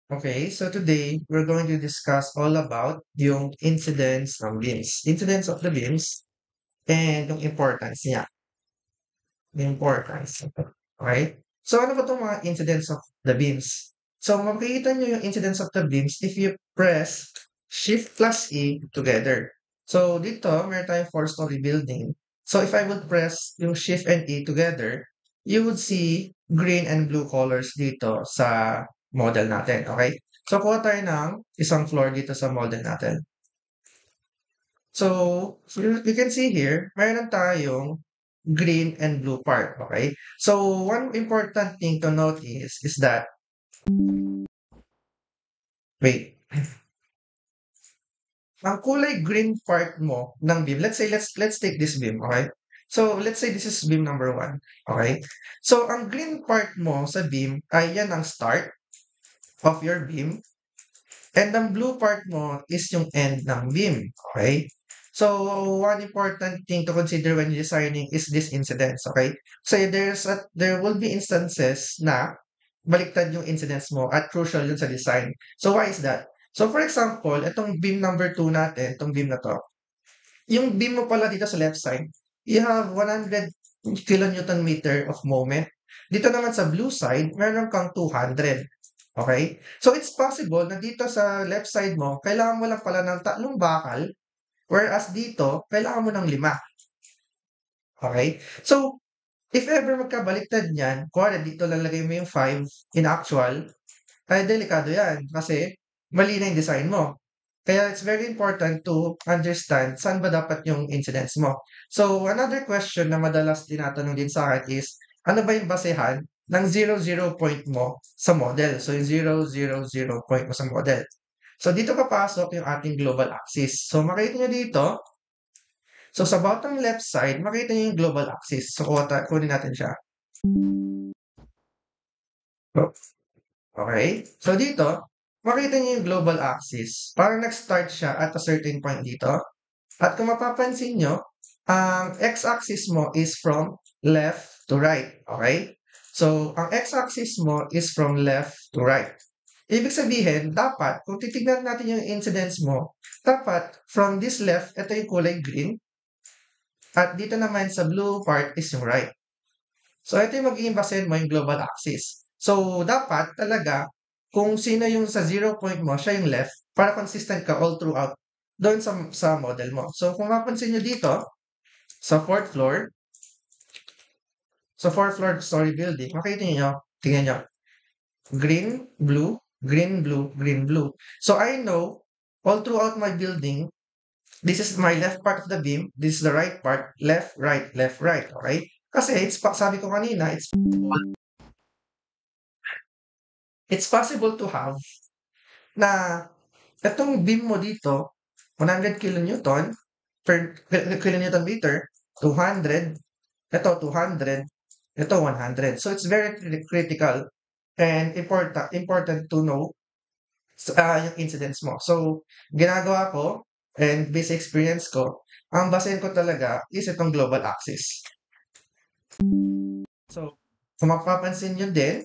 Okay, so today we're going to discuss all about yung incidence ng beams. Incidence of the beams and yung importance niya. The importance. Okay? So ano ba itong mga incidence of the beams? So makikita nyo yung incidence of the beams if you press Shift plus E together. So dito, meron tayong four-story building. So if I would press yung Shift and E together, you would see green and blue colors dito sa model natin. Okay? So kuha tayo ng isang floor dito sa model natin. So you can see here, meron tayong green and blue part, okay? So one important thing to note is that, wait, ang kulay green part mo ng beam, let's say, let's take this beam, okay? So let's say this is beam number 1, okay? So ang green part mo sa beam ay yan ang start of your beam. And ang blue part mo is yung end ng beam. Okay? So, one important thing to consider when designing is this incidence. Okay? So, there will be instances na baliktad yung incidence mo at crucial yun sa design. So, why is that? So, for example, itong beam number 2 natin, itong beam na to, yung beam mo pala dito sa left side, you have 100 kilonewton meter of moment. Dito naman sa blue side, meron kang 200. Okay? So, it's possible na dito sa left side mo, kailangan mo lang pala ng 3 bakal, whereas dito, kailangan mo ng 5. Okay? So, if ever magkabaliktad niyan, kuwari dito lalagay mo yung 5 in actual, ay delikado yan kasi mali na yung design mo. Kaya it's very important to understand saan ba dapat yung incidence mo. So, another question na madalas tinatanong din sa akin is, ano ba yung basehan ng 0, 0 point mo sa model? So, yung 0, 0, 0 point mo sa model. So, dito papasok yung ating global axis. So, makita nyo dito, so sa bottom left side, makita nyo yung global axis. So, kunin natin siya. Oh, okay? So, dito, makita niyo yung global axis. Parang nag-start siya at a certain point dito. At kung mapapansin nyo, ang x-axis mo is from left to right. Okay? So, ang x-axis mo is from left to right. Ibig sabihin, dapat, kung titignan natin yung incidence mo, dapat from this left, ito yung kulay green. At dito naman sa blue part is yung right. So, ito yung magiging basehan mo yung global axis. So, dapat talaga, kung sino yung sa 0 point mo, siya yung left, para consistent ka all throughout doon sa model mo. So, kung mapansin nyo dito, sa fourth floor, sa fourth floor story building, makikita nyo, tingnan nyo, green, blue, green, blue, green, blue. So, I know, all throughout my building, this is my left part of the beam, this is the right part, left, right, okay? Kasi, sabi ko kanina, it's possible to have na itong beam mo dito, 100 kilonewton per kilonewton meter, 200, ito 200, ito 100. So it's very critical and important to know yung incidence mo. So, ginagawa ko and based experience ko, ang basehin ko talaga is itong global axis. So, kung mapapansin nyo din,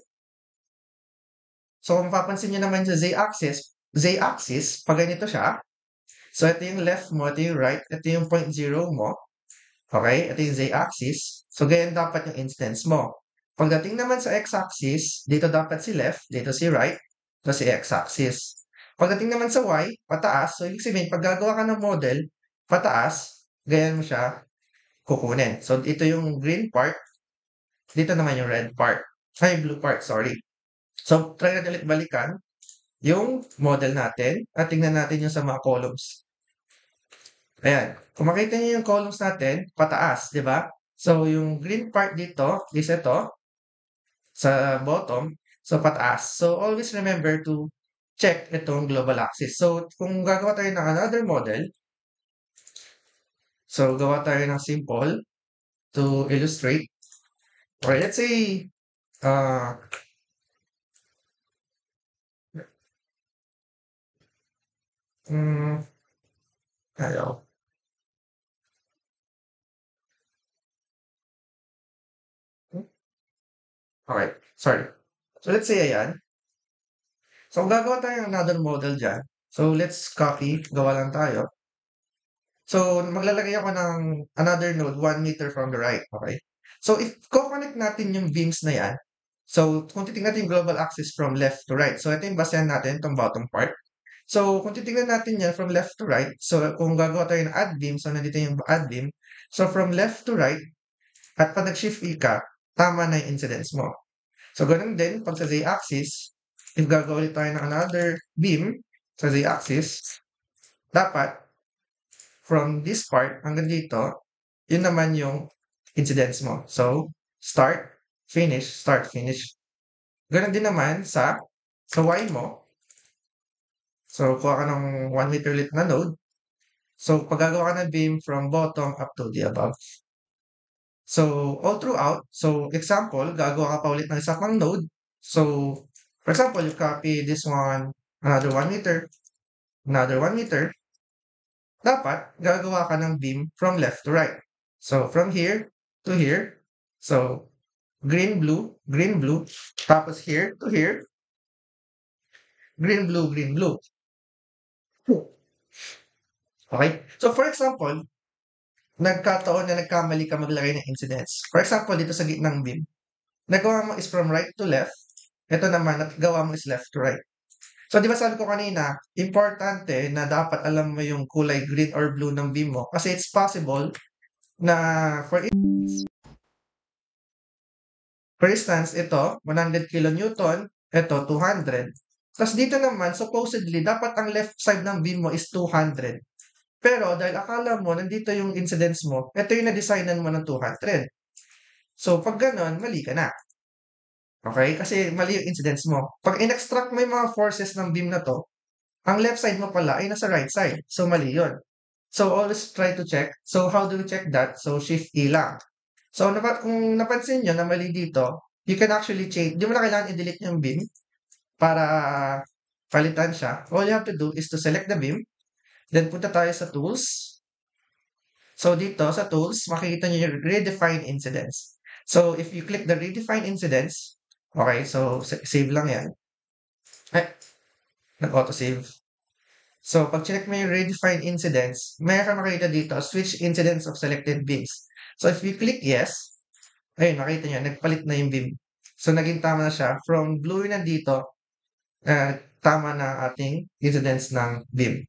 so kung mapapansin nyo naman sa z-axis, pag ganito siya, so, ito yung left mo, ito yung right, ito yung point zero mo. Okay? Ito yung z-axis. So, ganyan dapat yung instance mo. Pagdating naman sa x-axis, dito dapat si left, dito si right, dito si x-axis. Pagdating naman sa y, pataas. So, ibig sabihin, pag gagawa ka ng model, pataas, ganyan mo siya kukunin. So, ito yung green part, dito naman yung red part. Ay, blue part, sorry. So, try natin ulit balikan yung model natin at tingnan natin yung sa mga columns. Ayan. Kung makita niyo yung columns natin, pataas, di ba? So, yung green part dito is ito, sa bottom, so pataas. So, always remember to check itong global axis. So, kung gagawa tayo ng another model, so gawa tayo ng simple to illustrate. Or let's say, uh, mm, ayaw. Okay, sorry. So, let's say, ayan. So, kung gagawa tayo ng another model diyan, so let's copy, gawa lang tayo. So, maglalagay ako ng another node 1 meter from the right, okay? So, if ko-connect natin yung beams na yan, so kung titingnan natin yung global axis from left to right, so ito yung basehan natin, itong bottom part. So, kung titingnan natin yan from left to right, so kung gagawa tayo ng add beam, so nandito yung add beam, so from left to right, at pag nag-shift E ka, tama na yung incidence mo. So, ganun din, pag sa z-axis, if gagawa ulit tayo ng another beam sa z-axis, dapat from this part hanggang dito, yun naman yung incidence mo. So, start, finish. Ganun din naman sa Y mo. So, kuha ka ng 1 meter ulit na node. So, pag gagawa ka ng beam from bottom up to the above. So, all throughout, so example, gagawa ka pa ulit ng isa pang node. So, for example, you copy this one, another 1 meter, another 1 meter. Dapat, gagawa ka ng beam from left to right. So, from here to here. So, green, blue. Tapos here to here. Green, blue. Okay? So, for example, nagkataon na nagkamali ka maglagay ng incidence. For example, dito sa gitnang beam, nagawa mo is from right to left. Ito naman, nagawa mo is left to right. So, di ba sabi ko kanina, importante na dapat alam mo yung kulay green or blue ng beam mo. Kasi it's possible na, for instance, ito, 100 kilonewton, ito, 200. Tapos dito naman, supposedly, dapat ang left side ng beam mo is 200. Pero dahil akala mo, nandito yung incidence mo, ito yung na-designan mo ng 200. So, pag ganon, mali ka na. Okay? Kasi mali yung incidence mo. Pag in-extract mo yung mga forces ng beam na to, ang left side mo pala ay nasa right side. So, mali yun. So, always try to check. So, how do we check that? So, Shift E lang. So, kung napansin nyo na mali dito, you can actually change. Di mo na kailangan i-delete yung beam para palitan siya. All you have to do is to select the beam. Then, punta tayo sa tools. So, dito sa tools, makikita nyo yung redefine incidence. So, if you click the redefine incidence, okay, so save lang yan. Ay, nag-auto-save. So, pag check mo yung redefine incidence, may ka makita dito, switch incidence of selected beams. So, if you click yes, ayun, makita nyo, nagpalit na yung beam. So, naging tama na siya. From blue na dito, tama na ating incidence ng beam.